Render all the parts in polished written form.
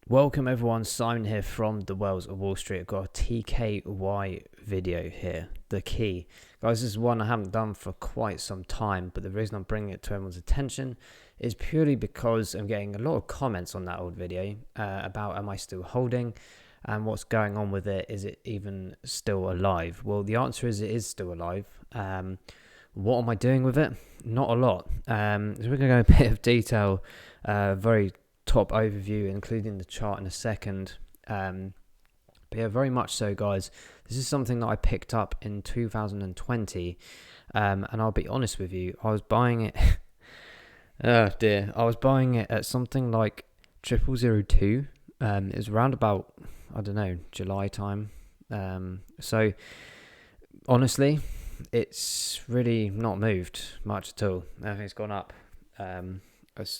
Welcome everyone, Simon here from the Wells of Wall Street. I've got a TKY video here, the key. Guys, this is one I haven't done for quite some time, but the reason I'm bringing it to everyone's attention is purely because I'm getting a lot of comments on that old video about am I still holding and what's going on with it. Is it even still alive? Well, the answer is it is still alive. What am I doing with it? Not a lot. So we're going to go a bit of detail, very top overview, including the chart in a second. But yeah, very much so, guys. This is something that I picked up in 2020, and I'll be honest with you, I was buying it. Oh dear, I was buying it at something like 0002. It was around about, I don't know, July time. So honestly, it's really not moved much at all. Everything's gone up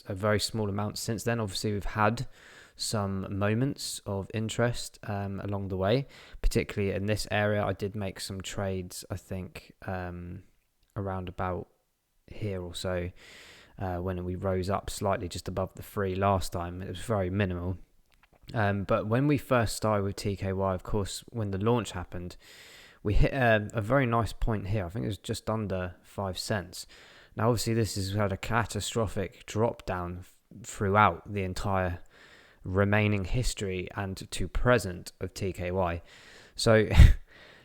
a very small amount since then. Obviously, we've had some moments of interest along the way, particularly in this area. I did make some trades, I think, around about here or so, when we rose up slightly just above the 3 last time. It was very minimal. But when we first started with TKY, of course, when the launch happened, we hit a very nice point here. I think it was just under 5 cents. Now, obviously, this has had a catastrophic drop down throughout the entire remaining history and to present of TKY. So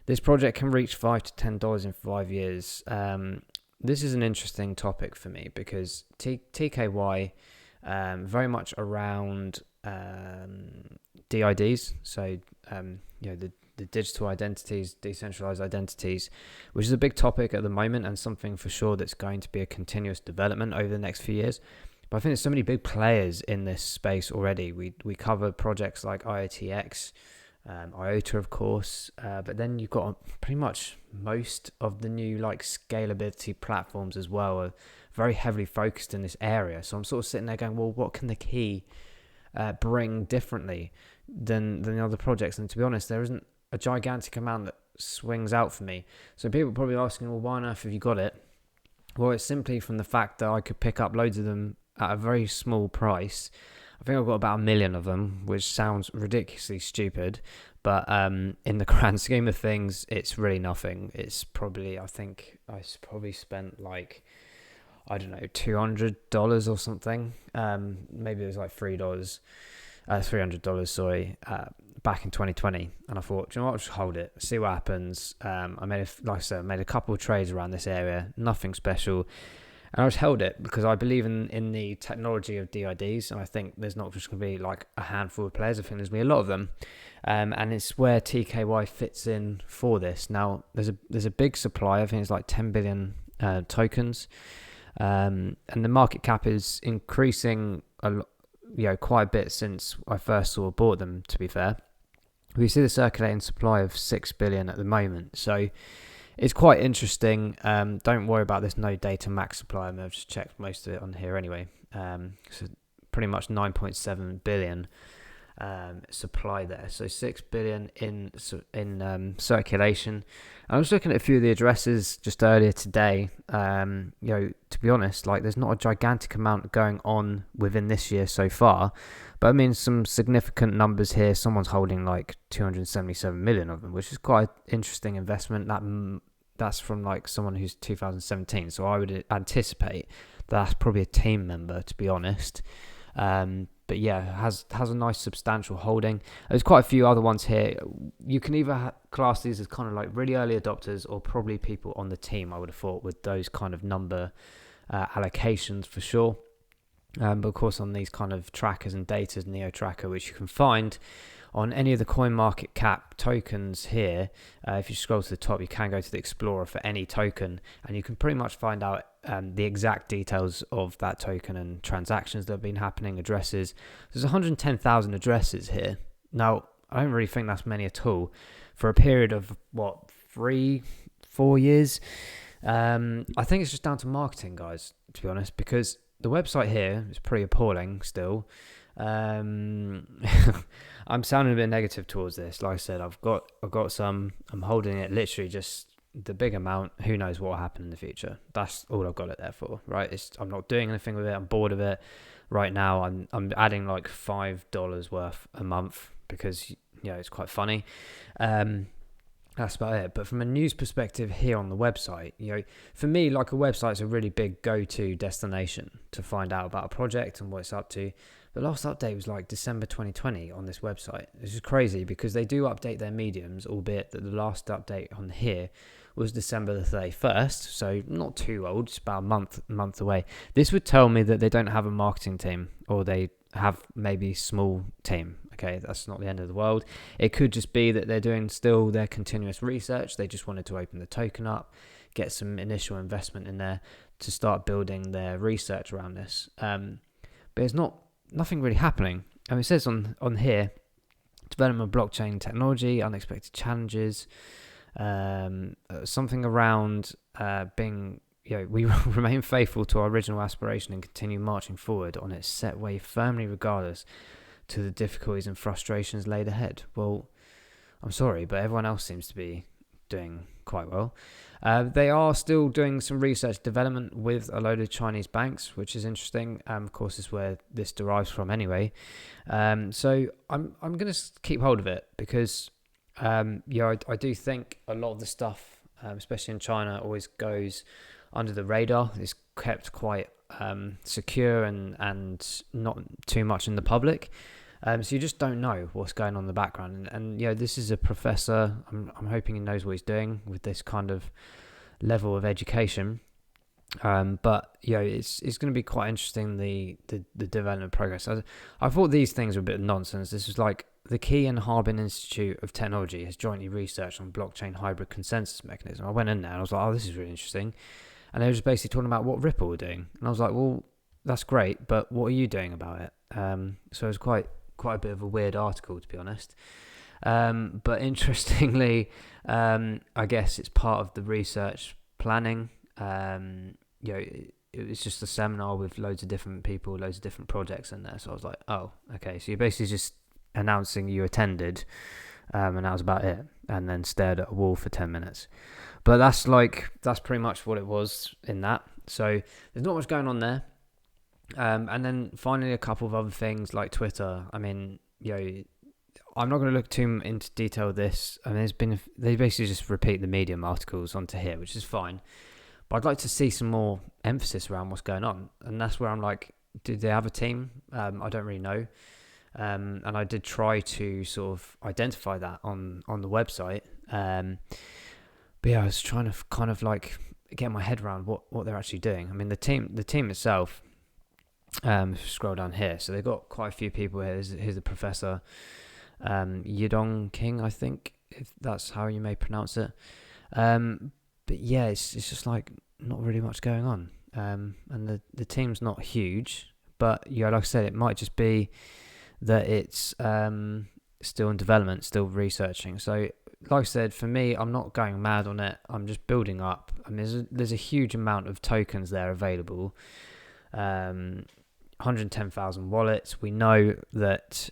this project can reach $5 to $10 in 5 years. This is an interesting topic for me because TKY very much around DIDs. So the digital identities, decentralized identities, which is a big topic at the moment and something for sure that's going to be a continuous development over the next few years. But I think there's so many big players in this space already. We cover projects like IOTX, IOTA, of course, but then you've got pretty much most of the new like scalability platforms as well are very heavily focused in this area. So I'm sort of sitting there going, well, what can the key bring differently than the other projects? And to be honest, there isn't a gigantic amount that swings out for me. So people are probably asking, well, why on earth have you got it? Well, it's simply from the fact that I could pick up loads of them at a very small price. I think I've got about 1 million of them, which sounds ridiculously stupid, but in the grand scheme of things, it's really nothing. It's probably, I think I probably spent like, I don't know, $200 or something. Maybe it was like $300, sorry, back in 2020. And I thought, do you know what, I'll just hold it, see what happens. I made a couple of trades around this area, nothing special. And I just held it because I believe in the technology of DIDs. And I think there's not just going to be like a handful of players. I think there's going to be a lot of them. And it's where TKY fits in for this. Now, there's a big supply. I think it's like 10 billion tokens. And the market cap is increasing quite a bit since I first bought them, to be fair. We see the circulating supply of 6 billion at the moment, so it's quite interesting. Don't worry about this no data max supply. I mean, I've just checked most of it on here anyway. So pretty much 9.7 billion supply there, so 6 billion in circulation. I was looking at a few of the addresses just earlier today. To be honest, like there's not a gigantic amount going on within this year so far, but I mean some significant numbers here. Someone's holding like 277 million of them, which is quite an interesting investment. That's from like someone who's 2017, so I would anticipate that's probably a team member, to be honest. But yeah, has a nice substantial holding. There's quite a few other ones here. You can either class these as kind of like really early adopters or probably people on the team, I would have thought, with those kind of number allocations for sure. But of course on these kind of trackers and data, Neo Tracker, which you can find on any of the CoinMarketCap tokens here. If you scroll to the top, you can go to the Explorer for any token, and you can pretty much find out the exact details of that token and transactions that have been happening, addresses. There's 110,000 addresses here. Now, I don't really think that's many at all for a period of, 3-4 years. I think it's just down to marketing, guys, to be honest, because the website here is pretty appalling still. I'm sounding a bit negative towards this. Like I said, I've got some. I'm holding it literally just the big amount. Who knows what will happen in the future? That's all I've got it there for, right? I'm not doing anything with it. I'm bored of it. right now I'm adding like $5 worth a month because it's quite funny. That's about it. But from a news perspective here on the website, for me, like, a website's a really big go-to destination to find out about a project and what it's up to. The last update was like December 2020 on this website. This is crazy because they do update their mediums, albeit that the last update on here was December the 31st, so not too old, it's about a month away. This would tell me that they don't have a marketing team, or they have maybe small team. Okay, that's not the end of the world. It could just be that they're doing still their continuous research. They just wanted to open the token up, get some initial investment in there to start building their research around this. But it's nothing really happening. It says on here, development of blockchain technology, unexpected challenges, something around being, we remain faithful to our original aspiration and continue marching forward on its set way firmly regardless to the difficulties and frustrations laid ahead. Well, I'm sorry, but everyone else seems to be doing quite well. They are still doing some research development with a load of Chinese banks, which is interesting. Of course, is where this derives from anyway. So I'm going to keep hold of it because, I do think a lot of the stuff, especially in China, always goes under the radar. It's kept quite secure and not too much in the public. So you just don't know what's going on in the background. And this is a professor. I'm hoping he knows what he's doing with this kind of level of education. But it's going to be quite interesting, the development progress. I thought these things were a bit of nonsense. This was like the Key and Harbin Institute of Technology has jointly researched on blockchain hybrid consensus mechanism. I went in there and I was like, oh, this is really interesting. And they were just basically talking about what Ripple were doing. And I was like, well, that's great, but what are you doing about it? So it was quite a bit of a weird article, to be honest. But interestingly, I guess it's part of the research planning. It was just a seminar with loads of different people, loads of different projects in there. So I was like, oh, okay. So you're basically just announcing you attended, and that was about it. And then stared at a wall for 10 minutes. But that's pretty much what it was in that. So there's not much going on there. And then finally, a couple of other things like Twitter. I mean, I'm not going to look too into detail with this. I mean, they basically just repeat the Medium articles onto here, which is fine. But I'd like to see some more emphasis around what's going on. And that's where I'm like, do they have a team? I don't really know. And I did try to sort of identify that on the website. But I was trying to kind of like get my head around what they're actually doing. I mean, the team itself, scroll down here. So they've got quite a few people here. Here's the professor, Yidong King, I think, if that's how you may pronounce it. But yeah, it's just like not really much going on. And the team's not huge, but like I said, it might just be that it's still in development, still researching. So like I said, for me, I'm not going mad on it. I'm just building up. I mean, there's a huge amount of tokens there available. 110,000 wallets. We know that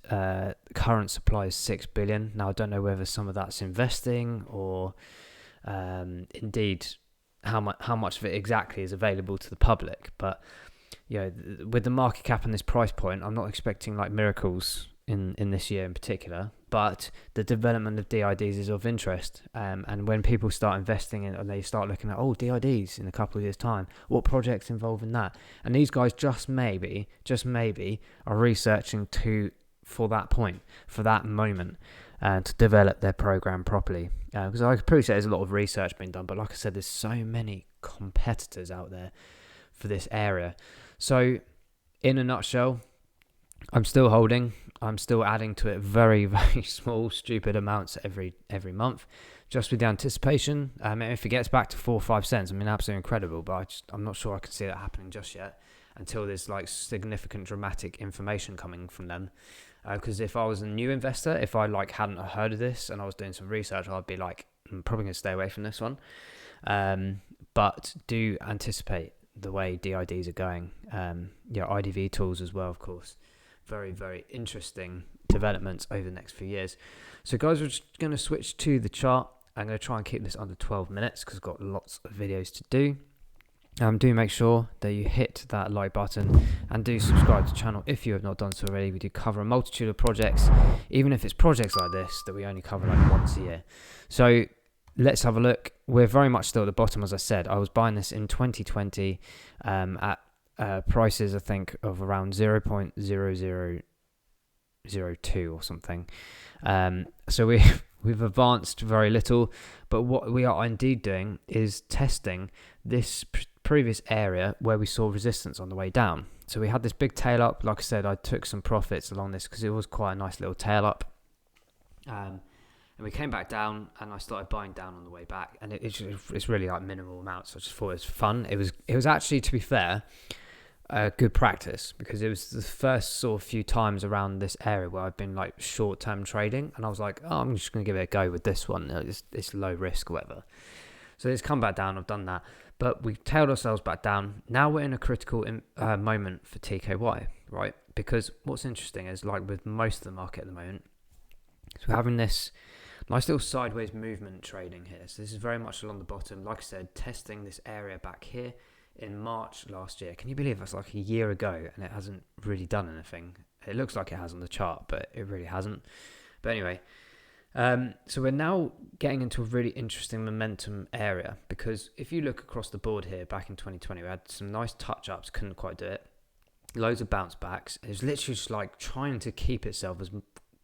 current supply is 6 billion. Now, I don't know whether some of that's investing or indeed how much of it exactly is available to the public. But with the market cap and this price point, I'm not expecting like miracles in this year in particular. But the development of DIDs is of interest. And when people start investing in, and they start looking at, DIDs in a couple of years' time, what projects involve in that? And these guys just maybe are researching for that point, for that moment, to develop their program properly. Because I appreciate there's a lot of research being done, but like I said, there's so many competitors out there for this area. So in a nutshell, I'm still holding. I'm still adding to it very, very small, stupid amounts every month, just with the anticipation. If it gets back to 4 or 5 cents, I mean, absolutely incredible. But I'm not sure I can see that happening just yet until there's like significant, dramatic information coming from them. Because if I was a new investor, if I like hadn't heard of this and I was doing some research, I'd be like, I'm probably gonna stay away from this one. But do anticipate the way DIDs are going. IDV tools as well, of course. Very, very interesting developments over the next few years. So guys, we're just going to switch to the chart. I'm going to try and keep this under 12 minutes because I've got lots of videos to do. Do make sure that you hit that like button and do subscribe to the channel if you have not done so already. We do cover a multitude of projects, even if it's projects like this that we only cover like once a year. So let's have a look. We're very much still at the bottom, as I said. I was buying this in 2020 at prices, I think, of around 0.0002 or something. So we've advanced very little, but what we are indeed doing is testing this previous area where we saw resistance on the way down. So we had this big tail up. Like I said, I took some profits along this because it was quite a nice little tail up. And we came back down, and I started buying down on the way back, and it's really like minimal amounts. I just thought it was fun. It was actually, to be fair, good practice, because it was the first sort of few times around this area where I've been like short-term trading, and I was like, oh, I'm just going to give it a go with this one. It's low risk, whatever. So it's come back down. I've done that, but we tailed ourselves back down. Now we're in a critical moment for TKY, right? Because what's interesting is, like with most of the market at the moment, so we're having this nice little sideways movement trading here. So this is very much along the bottom. Like I said, testing this area back here in March last year. Can you believe that's like a year ago and it hasn't really done anything? It looks like it has on the chart, but it really hasn't. But anyway, so we're now getting into a really interesting momentum area, because if you look across the board here back in 2020, we had some nice touch-ups, couldn't quite do it. Loads of bounce backs. It was literally just like trying to keep itself as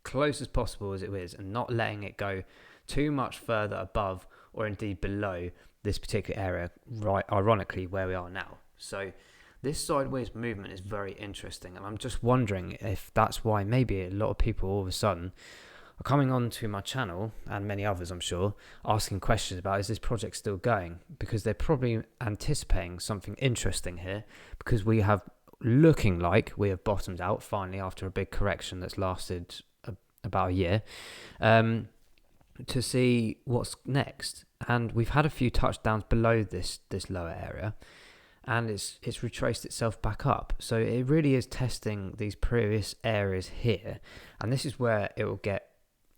close as possible as it is and not letting it go too much further above or indeed below this particular area, right, ironically, where we are now. So this sideways movement is very interesting, and I'm just wondering if that's why maybe a lot of people all of a sudden are coming on to my channel, and many others I'm sure, asking questions about, is this project still going? Because they're probably anticipating something interesting here, because we have looking like we have bottomed out finally after a big correction that's lasted about a year, to see what's next. And we've had a few touchdowns below this lower area, and it's retraced itself back up. So it really is testing these previous areas here, and this is where it will get,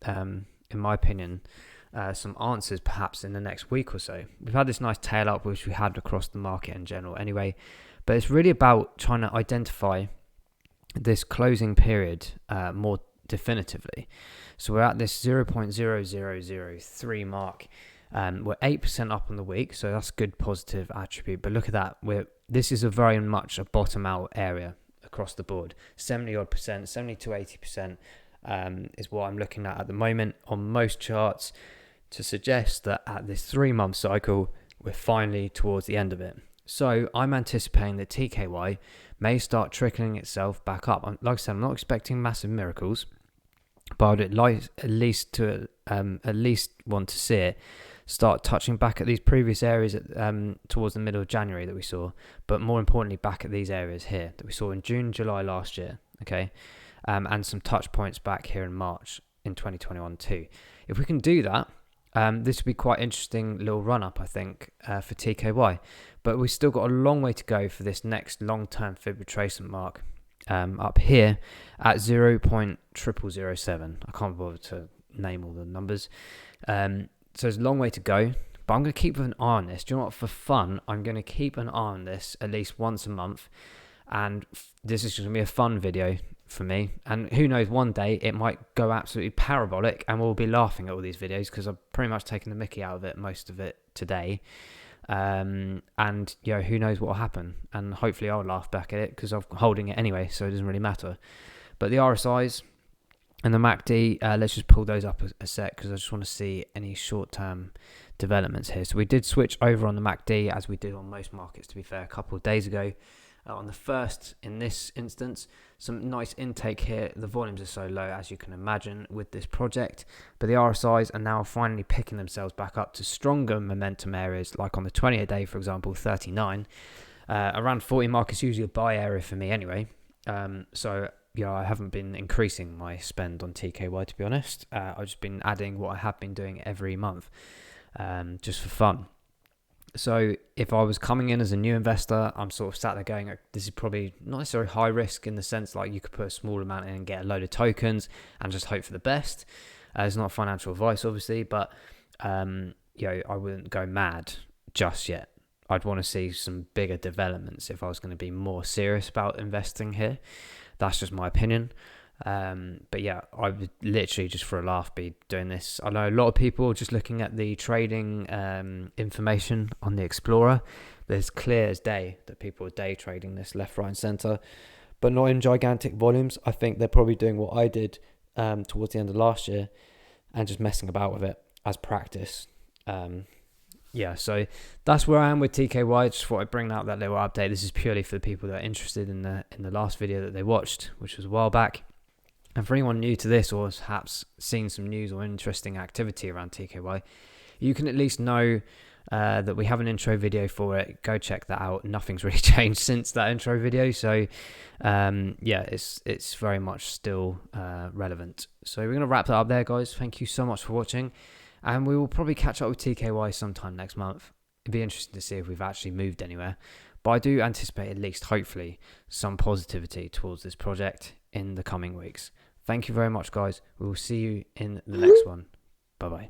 in my opinion, some answers perhaps in the next week or so. We've had this nice tail up, which we had across the market in general anyway, but it's really about trying to identify this closing period more definitively. So we're at this 0.0003 mark. We're 8% up on the week, so that's a good positive attribute. But look at that, this is a very much a bottom out area across the board. 70 odd percent, 70 to 80% is what I'm looking at the moment on most charts, to suggest that at this 3-month cycle we're finally towards the end of it. So I'm anticipating that TKY may start trickling itself back up. Like I said, I'm not expecting massive miracles, but I'd like at least want to see it start touching back at these previous areas towards the middle of January that we saw, but more importantly back at these areas here that we saw in June, July last year, okay, and some touch points back here in March in 2021 too. If we can do that, this would be quite interesting little run up, I think, for TKY, but we've still got a long way to go for this next long-term fib retracement mark up here at 0.0007. I can't bother to name all the numbers. So there's a long way to go, but I'm going to keep an eye on this. Do you know what? For fun, I'm going to keep an eye on this at least once a month, and this is going to be a fun video for me. And who knows, one day it might go absolutely parabolic and we'll be laughing at all these videos, because I've pretty much taken the mickey out of it, most of it today. And who knows what will happen, and hopefully I'll laugh back at it because I'm holding it anyway, so it doesn't really matter. But the RSIs and the MACD, let's just pull those up a sec, because I just want to see any short-term developments here. So we did switch over on the MACD, as we did on most markets, to be fair, a couple of days ago. On the first, in this instance, some nice intake here. The volumes are so low, as you can imagine, with this project, but the RSIs are now finally picking themselves back up to stronger momentum areas, like on the 20-year day, for example, 39. Around 40 mark is usually a buy area for me anyway. So I haven't been increasing my spend on TKY, to be honest. I've just been adding what I have been doing every month, just for fun. So if I was coming in as a new investor, I'm sort of sat there going, this is probably not necessarily high risk, in the sense like you could put a small amount in and get a load of tokens and just hope for the best. It's not financial advice, obviously, but I wouldn't go mad just yet. I'd want to see some bigger developments if I was going to be more serious about investing here. That's just my opinion. But yeah, I would literally just for a laugh be doing this. I know a lot of people just looking at the trading information on the Explorer. There's clear as day that people are day trading this left, right, and center, but not in gigantic volumes. I think they're probably doing what I did towards the end of last year and just messing about with it as practice. Yeah, so that's where I am with TKY. Just thought I'd bring out that little update. This is purely for the people that are interested in the last video that they watched, which was a while back. And for anyone new to this or has perhaps seen some news or interesting activity around TKY, you can at least know that we have an intro video for it. Go check that out. Nothing's really changed since that intro video. So yeah, it's very much still relevant. So we're going to wrap that up there, guys. Thank you so much for watching. And we will probably catch up with TKY sometime next month. It'd be interesting to see if we've actually moved anywhere. But I do anticipate at least, hopefully, some positivity towards this project in the coming weeks. Thank you very much, guys. We will see you in the next one. Bye-bye.